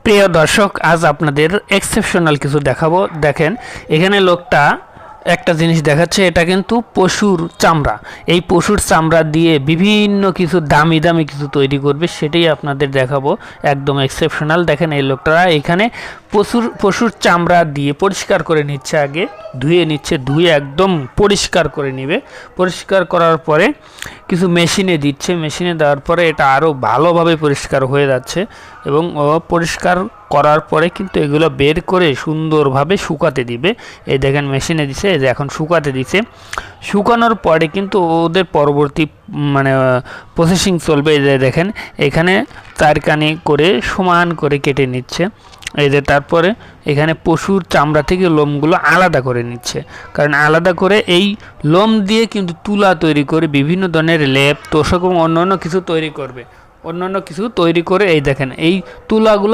প্রিয় দর্শক, আজ আপনাদের এক্সেপশনাল কিছু দেখাবো। দেখেন, এখানে লোকটা একটা জিনিস দেখাচ্ছে, এটা কিন্তু পশুর চামড়া। এই পশুর চামড়া দিয়ে বিভিন্ন কিছু দামি দামি কিছু তৈরি করবে, সেটাই আপনাদের দেখাবো। একদম এক্সেপশনাল। দেখেন, এই লোকটা এখানে পশুর চামড়া দিয়ে পরিষ্কার করে নিচ্ছে, আগে ধুয়ে নিচ্ছে, ধুয়ে একদম পরিষ্কার করে নেবে। পরিষ্কার করার পরে কিছু মেশিনে দিচ্ছে, মেশিনে দেওয়ার পরে এটা আরও ভালোভাবে পরিষ্কার হয়ে যাচ্ছে এবং পরিষ্কার করার পরে কিন্তু এগুলো বের করে সুন্দরভাবে শুকাতে দিবে। এই দেখেন, মেশিনে দিছে, এই যে এখন শুকাতে দিছে। শুকানোর পরে কিন্তু ওদের পরবর্তী প্রসেসিং চলবে। এই যে দেখেন, এখানে চারকানি করে সমান করে কেটে নিচ্ছে। এই যে তারপরে এখানে পশুর চামড়া থেকে লোমগুলো আলাদা করে নিচ্ছে, কারণ আলাদা করে এই লোম দিয়ে কিন্তু তুলা তৈরি করে বিভিন্ন ধরনের লেপ, তোষক এবং অন্যান্য কিছু তৈরি করবে। অন্যান্য কিছু তৈরি করে এই দেখেন, এই তুলাগুলো